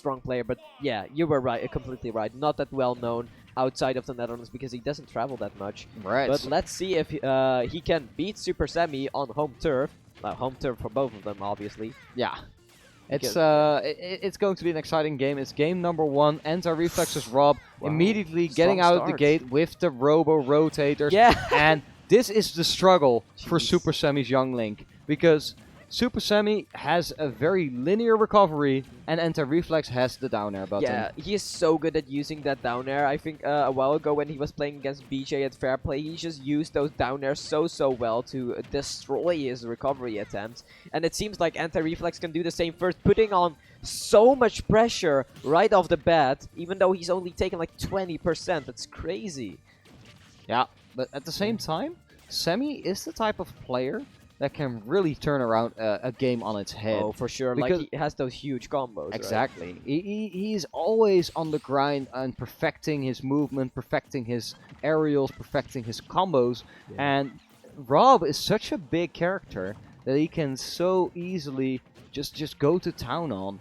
strong player, but yeah, you were right, completely right. Not that well known outside of the Netherlands because he doesn't travel that much. Right. But let's see if he can beat Supahsemmie on home turf. Home turf for both of them, obviously. Yeah. Because- It's going to be an exciting game. It's game number 1. Anti-reflexes R.O.B. Wow. immediately Strong getting out of the start. gate with the robo-rotators. Yeah. And this is the struggle for Jeez. Supahsemmie's young Link. Because Supahsemmie has a very linear recovery and Anti-reflex has the down air button. Yeah, he is so good at using that down air. I think a while ago when he was playing against BJ at Fair Play, he just used those down airs so well to destroy his recovery attempts. And it seems like Anti-reflex can do the same first, putting on so much pressure right off the bat, even though he's only taken like 20%. That's crazy. Yeah, but at the same time, Semi is the type of player that can really turn around a game on its head. Oh, for sure. Because like he has those huge combos. exactly. He's always on the grind and perfecting his movement, perfecting his aerials, perfecting his combos. Yeah. And R.O.B is such a big character that he can so easily just go to town on.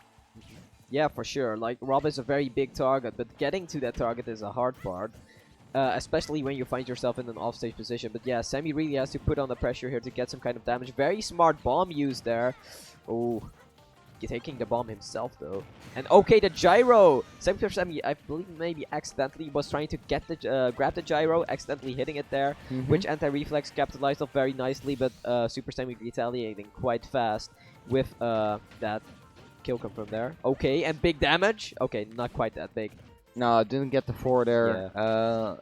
Yeah, for sure. Like, R.O.B is a very big target, but getting to that target is a hard part. Especially when you find yourself in an offstage position. But yeah, Semi really has to put on the pressure here to get some kind of damage. Very smart bomb used there. Oh, taking the bomb himself though. And okay, the gyro! Semi, I believe maybe accidentally was trying to get the grab the gyro, accidentally hitting it there, which Anti-reflex capitalized off very nicely, but Super Semi retaliating quite fast with that kill confirm there. Okay, and big damage. Okay, not quite that big. No, I didn't get the 4 there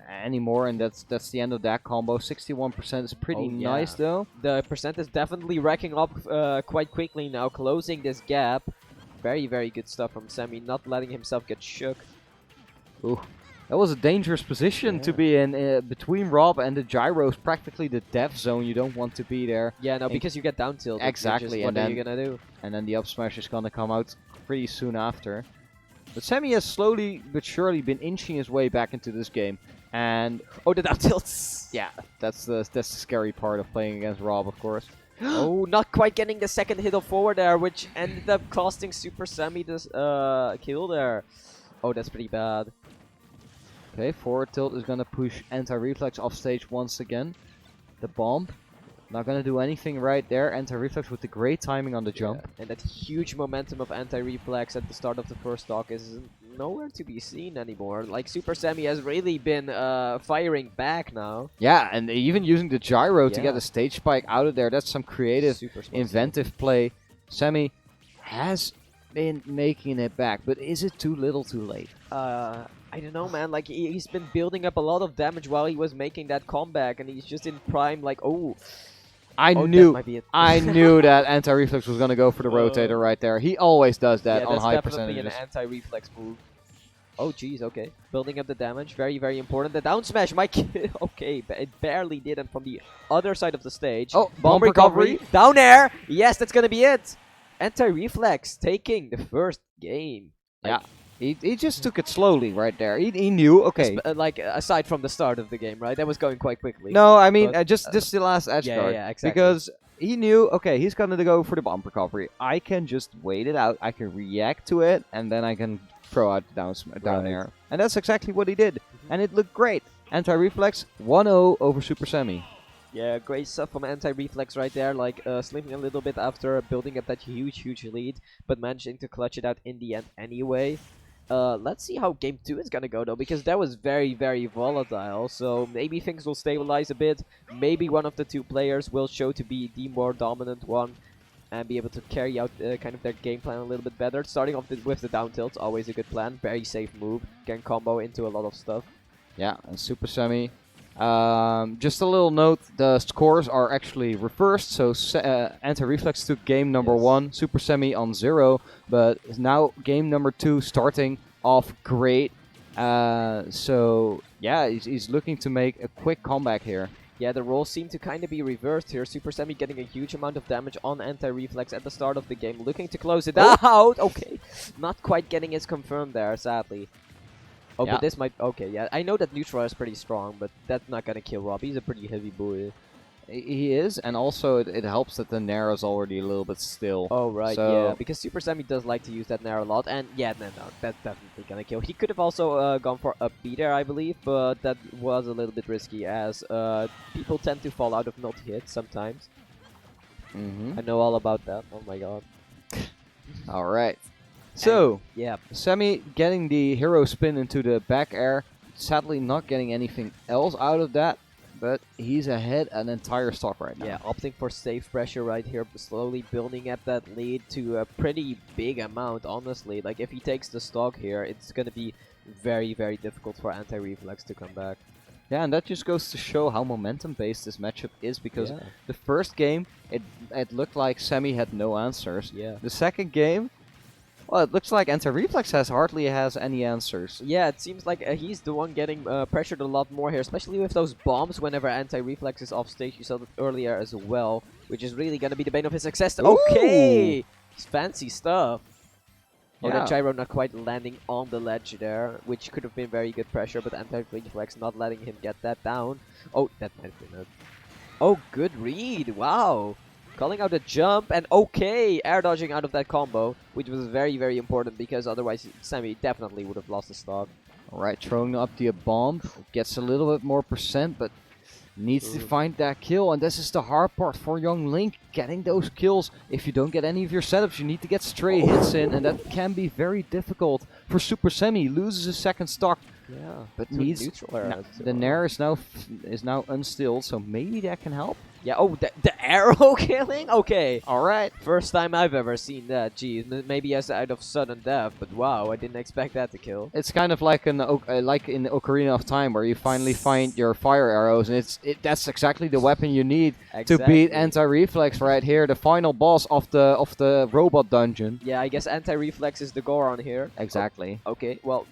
anymore, and that's the end of that combo. 61% is pretty nice though. The percent is definitely racking up quite quickly now, closing this gap. Very good stuff from Semi, not letting himself get shook. Ooh, that was a dangerous position to be in between R.O.B and the gyros, practically the death zone. You don't want to be there. Yeah, no, because you get down tilted. Exactly, What are you gonna do? And then the up smash is gonna come out pretty soon after. But Semi has slowly but surely been inching his way back into this game, and oh, the down tilts. Yeah, that's the scary part of playing against R.O.B, of course. Oh, not quite getting the second hit of forward there, which ended up costing Supahsemmie this kill there. Oh, that's pretty bad. Okay, forward tilt is gonna push Anti-reflex off stage once again. The bomb. Not gonna do anything right there. Anti-reflex with the great timing on the jump. And that huge momentum of Anti-reflex at the start of the first stock is nowhere to be seen anymore. Like, Supahsemmie has really been firing back now. Yeah, and even using the gyro to get a stage spike out of there. That's some creative, inventive play. Semi has been making it back, but is it too little too late? I don't know, man. Like, he's been building up a lot of damage while he was making that comeback, and he's just in prime, like, I knew that Anti-reflex was gonna go for the rotator right there. He always does that on high percentages. That's definitely an Anti-reflex move. Oh, jeez, okay. Building up the damage, very important. The down smash, okay, but it barely did it from the other side of the stage. Oh, bomb recovery. Down air! Yes, that's gonna be it! Anti-reflex taking the first game. Like, yeah. He just took it slowly right there. He knew, okay. Like, aside from the start of the game, right? That was going quite quickly. No, I mean, just the last edge guard. Yeah, exactly. Because he knew, okay, he's going to go for the bomb recovery. I can just wait it out. I can react to it, and then I can throw out the down air. And that's exactly what he did. And it looked great. Anti-reflex, 1-0 over Supahsemmie. Yeah, great stuff from Anti-reflex right there, like slipping a little bit after building up that huge lead, but managing to clutch it out in the end anyway. Let's see how game 2 is gonna go though, because that was very volatile, so maybe things will stabilize a bit. Maybe one of the two players will show to be the more dominant one and be able to carry out kind of their game plan a little bit better. Starting off with the down tilt, always a good plan, very safe move, can combo into a lot of stuff. Yeah, and Supahsemmie. Just a little note, the scores are actually reversed, so Anti-reflex took game number 1, Supahsemmie on 0, but now game number 2 starting off great. So yeah, he's looking to make a quick comeback here. Yeah, the roles seem to kind of be reversed here. Supahsemmie getting a huge amount of damage on Anti-reflex at the start of the game, looking to close it out. Okay, not quite getting his confirmed there, sadly. Oh, but this might... Okay, yeah. I know that neutral is pretty strong, but that's not gonna kill R.O.B. He's a pretty heavy boy. He is, and also it helps that the Nair is already a little bit still. Oh, right, So- yeah, because Supahsemmie does like to use that Nair a lot, and yeah, no, that's definitely gonna kill. He could have also gone for a B there, I believe, but that was a little bit risky, as people tend to fall out of multi-hit sometimes. I know all about that, oh my god. Alright. So, Yeah, Semi getting the hero spin into the back air, sadly not getting anything else out of that, but he's ahead an entire stock right now. yeah, opting for safe pressure right here, slowly building up that lead to a pretty big amount, honestly. Like, if he takes the stock here, it's gonna be very, very difficult for Antireflex to come back. Yeah, and that just goes to show how momentum-based this matchup is, because Yeah. the first game, it looked like Semi had no answers. Yeah. The second game, well, it looks like Antireflex hardly has any answers. Yeah, it seems like he's the one getting pressured a lot more here, especially with those bombs whenever Antireflex is off stage. You saw that earlier as well, which is really going to be the bane of his success. Ooh! Okay! It's fancy stuff. Oh, Yeah. that gyro not quite landing on the ledge there, which could have been very good pressure, but Antireflex not letting him get that down. Oh, that might have been it. Oh, good read. Wow. Calling out a jump, and okay, air dodging out of that combo, which was very, very important, because otherwise Semi definitely would have lost the stock. Alright, throwing up the bomb, gets a little bit more percent, but needs to find that kill, and this is the hard part for young Link, getting those kills. If you don't get any of your setups, you need to get stray hits in, and that can be very difficult for Supahsemmie. Loses his second stock, Yeah, but to needs neutral air. the Nair is now unstilled, so maybe that can help. Yeah, oh, the arrow killing? Okay. Alright. First time I've ever seen that. Geez, maybe as out of sudden death, but wow, I didn't expect that to kill. It's kind of like like in Ocarina of Time, where you finally find your fire arrows, and that's exactly the weapon you need to beat Antireflex right here, the final boss of the robot dungeon. Yeah, I guess Antireflex is the Goron here. Exactly. Oh, okay, well,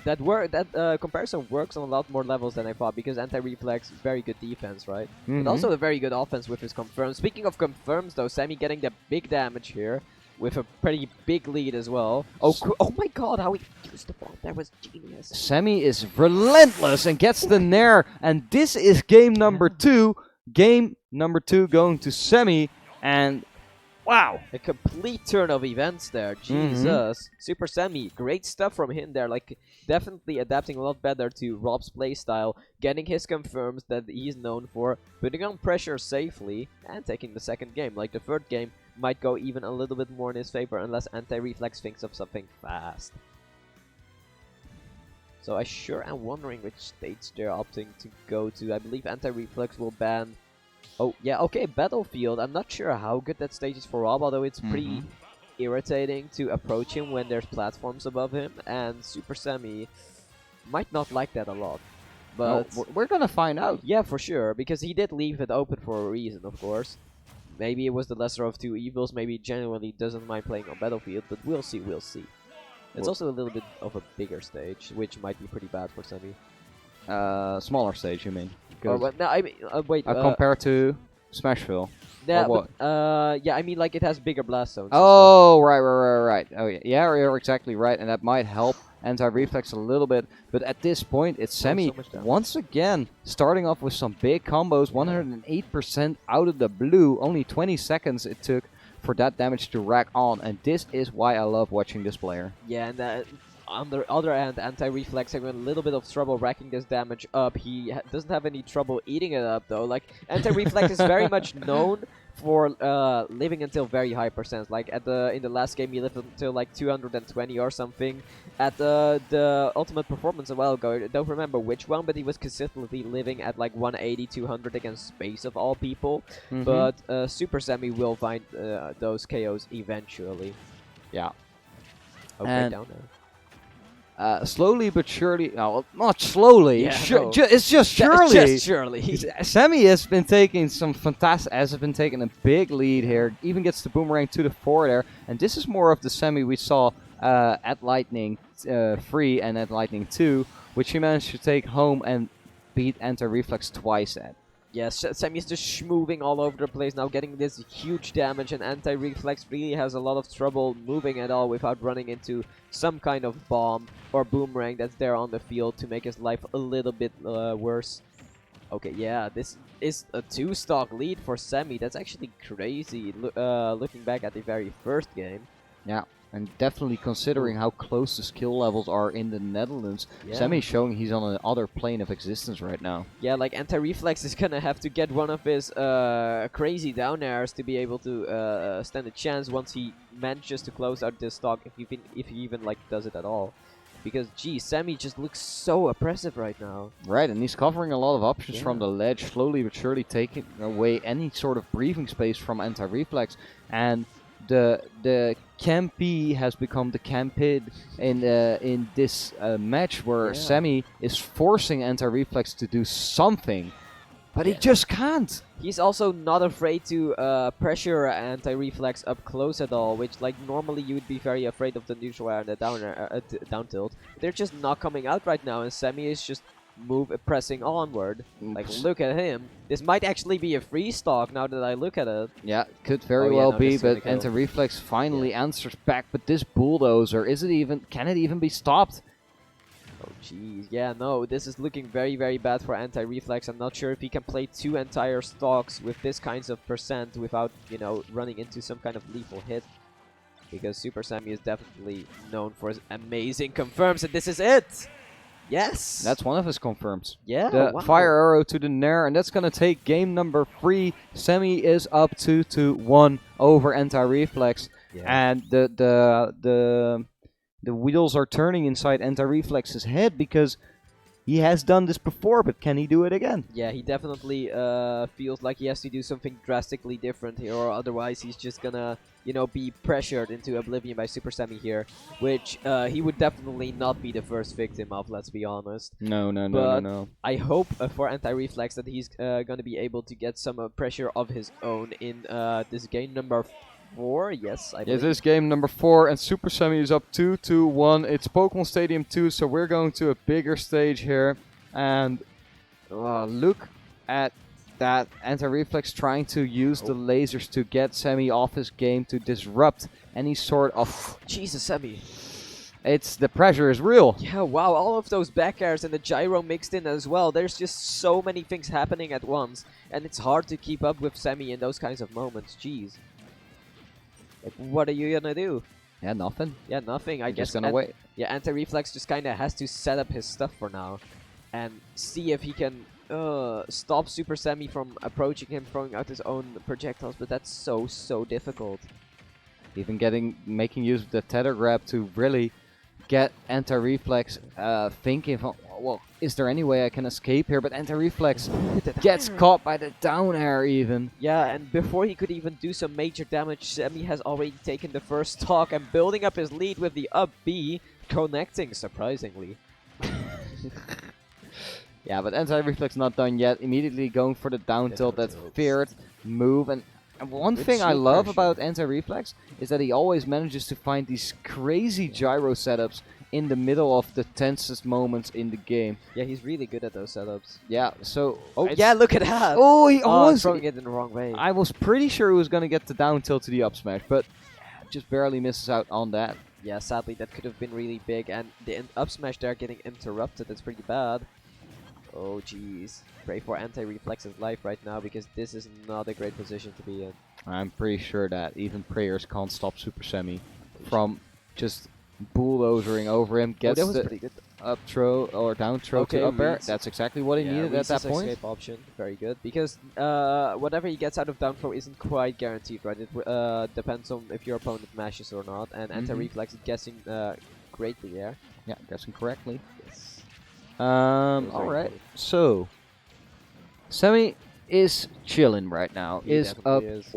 that comparison works on a lot more levels than I thought, because Antireflex is very good defense, right? Mhm. But also a very good offense with his confirms. Speaking of confirms, though, Semi getting the big damage here with a pretty big lead as well. Oh, oh my god, how he used the bomb. That was genius. Semi is relentless and gets the Nair, and this is game number 2. Game number 2 going to Semi, and wow. A complete turn of events there. Jesus. Supahsemmie, great stuff from him there. Like, definitely adapting a lot better to R.O.B's playstyle, getting his confirms that he's known for, putting on pressure safely, and taking the second game. Like, the third game might go even a little bit more in his favor, unless Antireflex thinks of something fast. So I sure am wondering which stage they're opting to go to. I believe Antireflex will ban... Oh, yeah, okay, Battlefield. I'm not sure how good that stage is for R.O.B, although it's pretty irritating to approach him when there's platforms above him, and Supahsemmie might not like that a lot. But we're gonna find out. yeah, for sure, because he did leave it open for a reason, of course. Maybe it was the lesser of two evils, maybe he genuinely doesn't mind playing on Battlefield, but we'll see, we'll see. It's also a little bit of a bigger stage, which might be pretty bad for Semi. Smaller stage, you mean? No, I mean, wait. Compared to Smashville. Yeah, or what? but, yeah, I mean, like, it has bigger blast zones. Oh, right. Oh, yeah, you're exactly right, and that might help Antireflex a little bit. But at this point, it's Semi so much damage. once again starting off with some big combos. 108% out of the blue. Only 20 seconds it took for that damage to rack on, and this is why I love watching this player. Yeah, and on the other hand, Antireflex having a little bit of trouble racking this damage up. He doesn't have any trouble eating it up, though. Like, Antireflex is very much known for living until very high percents. Like, in the last game, he lived until like 220 or something. At the Ultimate Performance a while ago, I don't remember which one, but he was consistently living at like 180, 200 against Space of all people. But Supahsemmie will find those KOs eventually. Yeah. Okay, And down there. Slowly but surely, no, not slowly. Yeah, no. It's just surely. Just surely. Semi has been taking a big lead here. Even gets the boomerang to the 4 there, and this is more of the Semi we saw at Lightning 3 and at Lightning 2, which he managed to take home and beat Antireflex twice at. Yes, Semi is just moving all over the place now, getting this huge damage, and Antireflex really has a lot of trouble moving at all without running into some kind of bomb or boomerang that's there on the field to make his life a little bit worse. Okay, yeah, this is a 2-stock lead for Semi. That's actually crazy, looking back at the very first game. Yeah, and definitely considering how close the skill levels are in the Netherlands, Yeah. Semi's showing he's on another plane of existence right now. Yeah, like Antireflex is gonna have to get one of his crazy down airs to be able to stand a chance once he manages to close out this stock, if he even like does it at all. Because gee, Semi just looks so oppressive right now. Right, and he's covering a lot of options from Yeah. the ledge, slowly but surely taking away any sort of breathing space from Antireflex. And the Campy has become the Campid in this match, where Yeah. Semi is forcing Antireflex to do something, but he Yeah. just can't. He's also not afraid to pressure Anti-Reflex up close at all, which like normally you would be very afraid of the neutral air and the down tilt. They're just not coming out right now, and Semi is just pressing onward. Like, look at him. This might actually be a free stock now that I look at it. Yeah, could very Oh, yeah, well no, be, this is gonna but kill. Antireflex finally answers back. But this bulldozer, can it even be stopped? Oh jeez, yeah, no, this is looking very, very bad for Anti-Reflex. I'm not sure if he can play 2 entire stocks with this kinds of percent without, you know, running into some kind of lethal hit. Because Supahsemmie is definitely known for his amazing confirms, and this is it! Yes! That's one of his confirms. yeah, The wow. fire arrow to the nair, and that's gonna take game number 3. Semi is up 2-1 over Antireflex, Yeah. and the wheels are turning inside Antireflex's head, because he has done this before, but can he do it again? Yeah, he definitely feels like he has to do something drastically different here, or otherwise he's just gonna, you know, be pressured into oblivion by Supahsemmie here, which he would definitely not be the first victim of, let's be honest. No. But I hope for Antireflex that he's gonna be able to get some pressure of his own in this game number 4. Yes, I Yes, believe. this is game number 4, and Supahsemmie is up 2-1. It's Pokemon Stadium 2, so we're going to a bigger stage here. And look at that. Antireflex trying to use the lasers to get Semi off his game, to disrupt any sort of... Jesus, Semi. The pressure is real. Yeah, wow, all of those back airs and the gyro mixed in as well. There's just so many things happening at once, and it's hard to keep up with Semi in those kinds of moments. Jeez. Like, what are you gonna do? Yeah, nothing. Yeah, nothing. I guess Just gonna wait. Yeah, Antireflex just kind of has to set up his stuff for now, and see if he can stop Supahsemmie from approaching him, throwing out his own projectiles. But that's so difficult. Even making use of the tether grab to really get Antireflex thinking, well, is there any way I can escape here? But Antireflex gets caught by the down air even. Yeah, and before he could even do some major damage, Semi has already taken the first stock and building up his lead with the up B, connecting surprisingly. Yeah, but Antireflex not done yet. Immediately going for the down tilt, that feared move. And one With thing I shield love pressure. about Antireflex is that he always manages to find these crazy gyro setups in the middle of the tensest moments in the game. Yeah, he's really good at those setups. Yeah, so... Oh it's- yeah, look at that! Oh, he Oh, almost... throwing it in the wrong way. I was pretty sure he was going to get the down tilt to the up smash, but just barely misses out on that. Yeah, sadly that could have been really big, and the up smash there getting interrupted, that's pretty bad. Oh jeez. Pray for Antireflex's life right now, because this is not a great position to be in. I'm pretty sure that even prayers can't stop Supahsemmie from just bulldozering over him. Oh, Gets that was the pretty good. up throw or down throw Okay, to up air. reads. That's exactly what he needed at that Reese's point. escape option, very good. Because whatever he gets out of down throw isn't quite guaranteed, right? It depends on if your opponent mashes or not, and Antireflex is guessing greatly there. Yeah, guessing correctly. Yes. All very right. good. So Semi is chilling right now. He Is up definitely is.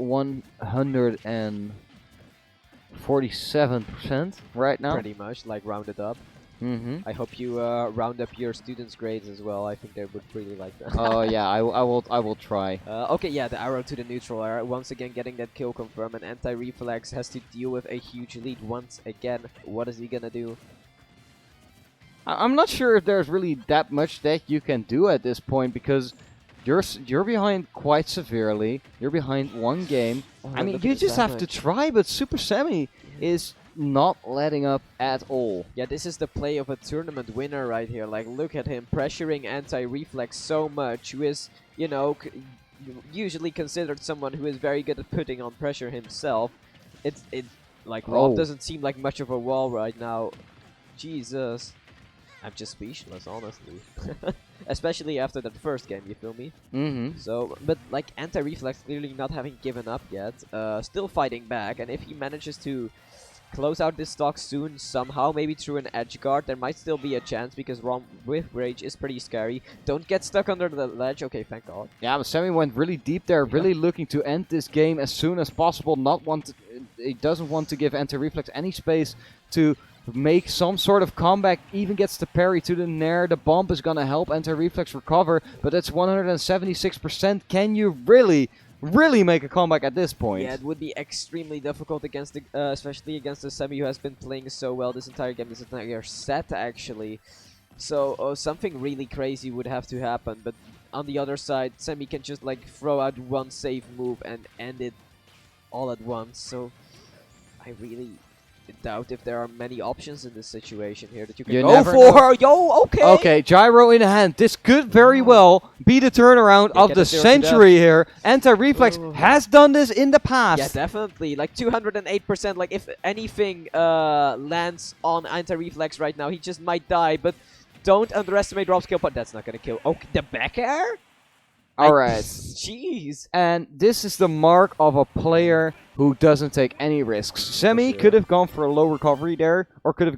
147% right now. Pretty much, like rounded up. Mm-hmm. I hope you round up your students' grades as well. I think they would really like that. Oh yeah, I will try. Okay, yeah, the arrow to the neutral air. Once again, getting that kill confirm, and Antireflex has to deal with a huge lead once again. What is he gonna do? I'm not sure if there's really that much that you can do at this point, because you're behind quite severely. You're behind one game. Oh, I mean, look you at just that have to damage. try, but Supahsemmie is not letting up at all. Yeah, this is the play of a tournament winner right here. Like, look at him pressuring Antireflex so much, who is, you know, usually considered someone who is very good at putting on pressure himself. Like, R.O.B doesn't seem like much of a wall right now. Jesus. I'm just speechless, honestly. Especially after that first game, you feel me? Mm-hmm. So, but like Antireflex clearly not having given up yet, still fighting back, and if he manages to close out this stock soon somehow, maybe through an edge guard, there might still be a chance because Rom with Rage is pretty scary. Don't get stuck under the ledge. Okay, thank God. Yeah, but Semi went really deep there, really looking to end this game as soon as possible. He doesn't want to give Antireflex any space to make some sort of comeback. Even gets the parry to the nair. The bomb is gonna help Antireflex recover, but it's 176%. Can you really make a comeback at this point? Yeah, it would be extremely difficult against the, especially against the Semi who has been playing so well this entire game, this entire set actually. So something really crazy would have to happen. But on the other side, Semi can just like throw out one safe move and end it all at once. So I really doubt if there are many options in this situation here that you can go for. Yo, okay. Okay, gyro in hand. This could very well be the turnaround of the century here. Antireflex has done this in the past. Yeah, definitely. Like 208%. Like if anything lands on Antireflex right now, he just might die. But don't underestimate R.O.B's kill, but that's not gonna kill. Okay, the back air? Alright. Jeez. And this is the mark of a player who doesn't take any risks. Semi could have gone for a low recovery there, or could have